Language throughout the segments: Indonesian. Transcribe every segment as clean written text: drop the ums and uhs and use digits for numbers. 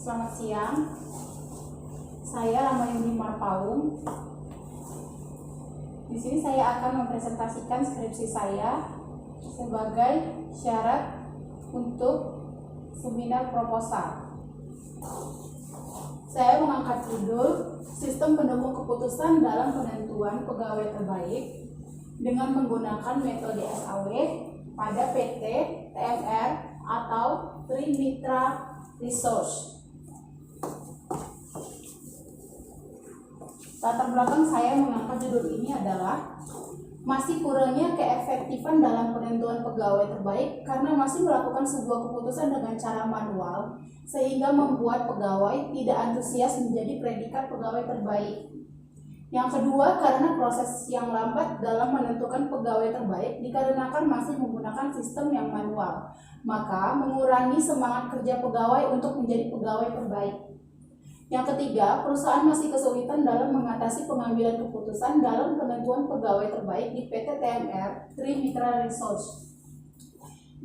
Selamat siang, saya Ramayuni Marpaung. Di sini saya akan mempresentasikan skripsi saya sebagai syarat untuk seminar proposal. Saya mengangkat judul Sistem Pendukung Keputusan dalam Penentuan Pegawai Terbaik dengan menggunakan metode SAW pada PT, TMR, atau Trimitra Resource. Latar belakang saya mengangkat judul ini adalah masih kurangnya keefektifan dalam penentuan pegawai terbaik karena masih melakukan sebuah keputusan dengan cara manual sehingga membuat pegawai tidak antusias menjadi predikat pegawai terbaik. Yang kedua, karena proses yang lambat dalam menentukan pegawai terbaik dikarenakan masih menggunakan sistem yang manual, maka mengurangi semangat kerja pegawai untuk menjadi pegawai terbaik. Yang ketiga, perusahaan masih kesulitan dalam mengatasi pengambilan keputusan dalam penentuan pegawai terbaik di PT TMR Trimitra Resource.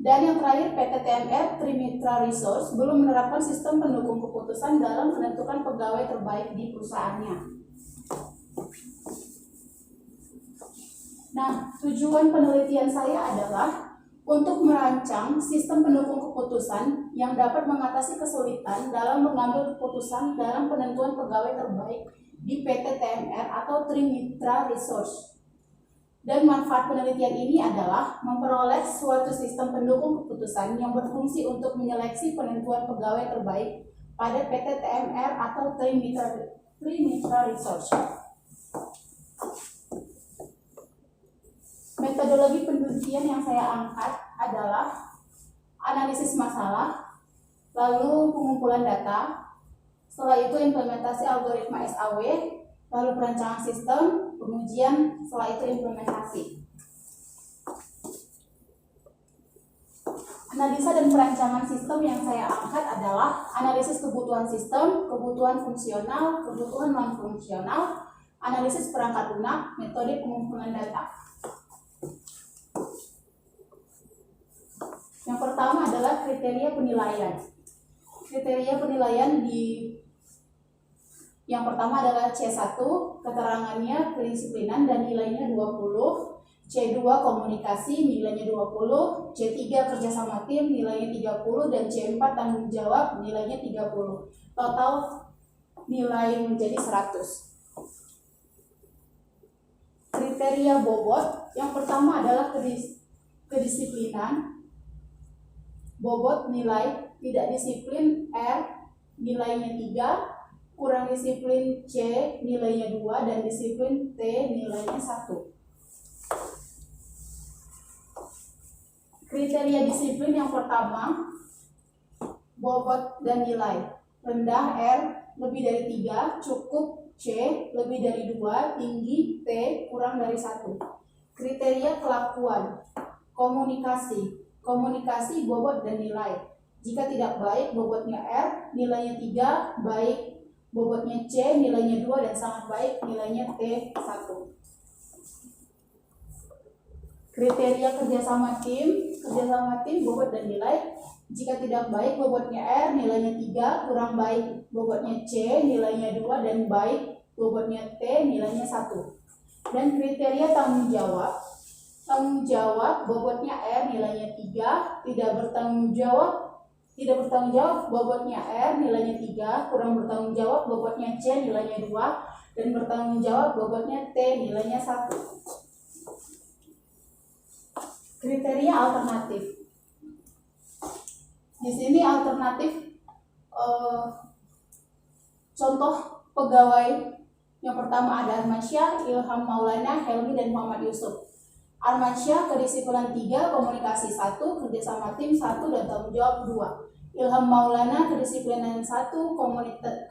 Dan yang terakhir, PT TMR Trimitra Resource belum menerapkan sistem pendukung keputusan dalam menentukan pegawai terbaik di perusahaannya. Nah, tujuan penelitian saya adalah untuk merancang sistem pendukung keputusan yang dapat mengatasi kesulitan dalam mengambil keputusan dalam penentuan pegawai terbaik di PT TMR atau Trimitra Resource. Dan manfaat penelitian ini adalah memperoleh suatu sistem pendukung keputusan yang berfungsi untuk menyeleksi penentuan pegawai terbaik pada PT TMR atau Trimitra Resource. Metodologi penelitian yang saya angkat adalah analisis masalah, lalu pengumpulan data, setelah itu implementasi algoritma SAW, lalu perancangan sistem, pengujian, setelah itu implementasi. Analisa dan perancangan sistem yang saya angkat adalah analisis kebutuhan sistem, kebutuhan fungsional, kebutuhan non-fungsional, analisis perangkat lunak, metode pengumpulan data. Yang pertama adalah kriteria penilaian. Kriteria penilaian yang pertama adalah C1, keterangannya kedisiplinan dan nilainya 20, C2 komunikasi nilainya 20, C3 kerjasama tim nilainya 30, dan C4 tanggung jawab nilainya 30. Total nilai menjadi 100. Kriteria bobot, yang pertama adalah kedisiplinan. Bobot nilai tidak disiplin R nilainya 3, kurang disiplin C nilainya 2, dan disiplin T nilainya 1. Kriteria disiplin yang pertama, bobot dan nilai. Rendah R lebih dari 3, cukup C lebih dari 2, tinggi T kurang dari 1. Kriteria kelakuan, komunikasi, bobot dan nilai. Jika tidak baik, bobotnya R, nilainya 3, baik, bobotnya C, nilainya 2, dan sangat baik, nilainya T 1. Kriteria kerjasama tim, bobot dan nilai. Jika tidak baik, bobotnya R, nilainya 3, kurang baik, bobotnya C, nilainya 2, dan baik, bobotnya T, nilainya 1. Dan kriteria tanggung jawab, bobotnya R, nilainya 3, tidak bertanggung jawab, bobotnya R, nilainya 3, kurang bertanggung jawab, bobotnya C, nilainya 2, dan bertanggung jawab, bobotnya T, nilainya 1. Kriteria alternatif. Di sini alternatif contoh pegawai yang pertama ada Armansyah, Ilham Maulana, Helmi, dan Muhammad Yusuf. Armansyah kedisiplinan 3, komunikasi 1, kerjasama tim 1, dan tanggung jawab 2. Ilham Maulana kedisiplinan 1,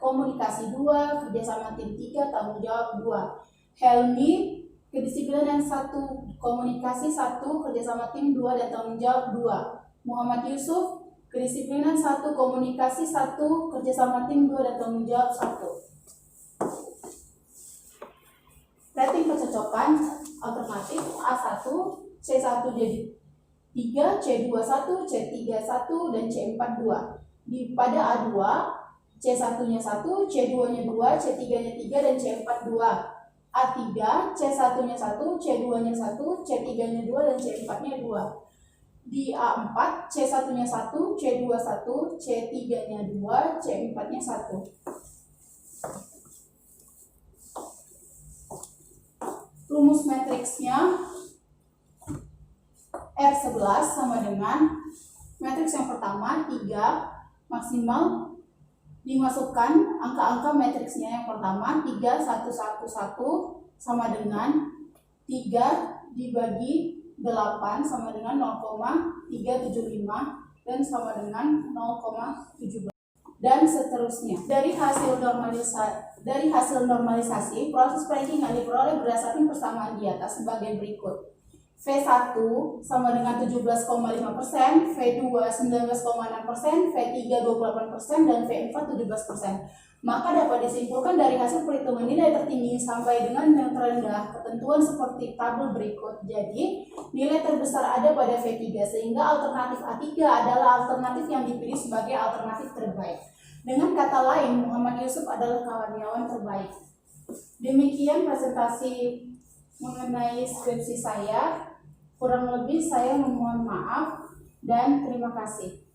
komunikasi 2, kerjasama tim 3, tanggung jawab 2. Helmi kedisiplinan 1, komunikasi 1, kerjasama tim 2, dan tanggung jawab 2. Muhammad Yusuf kedisiplinan 1, komunikasi 1, kerjasama tim 2, dan tanggung jawab 1. Rating kecocokan alternatif A1, C1 jadi 3, C2 1, C3 1, dan C4 2. Pada A2, C1-nya 1, C2-nya 2, C3-nya 3, dan C4 2. A3, C1-nya 1, C2-nya 1, C3-nya 2, dan C4-nya 2. Di A4, C1-nya 1, C2 1, C3-nya 2, C4-nya 1. Rumus matriksnya R11 sama dengan matriks yang pertama 3 maksimal dimasukkan angka-angka matriksnya. Yang pertama 3 1 1 1 sama dengan 3 dibagi 8 sama dengan 0,375 dan sama dengan 0,17 dan seterusnya. Dari hasil normalisasi proses perankingan diperoleh berdasarkan persamaan di atas sebagai berikut. V1 sama dengan 17,5%, V2 19,6%, V3 28%, dan V4 17%. Maka dapat disimpulkan dari hasil perhitungan nilai tertinggi sampai dengan yang terendah ketentuan seperti tabel berikut. Jadi, nilai terbesar ada pada V3 sehingga alternatif A3 adalah alternatif yang dipilih sebagai alternatif terbaik. Dengan kata lain, Muhammad Yusuf adalah kawan-kawan terbaik. Demikian presentasi mengenai skripsi saya. Kurang lebih saya memohon maaf dan terima kasih.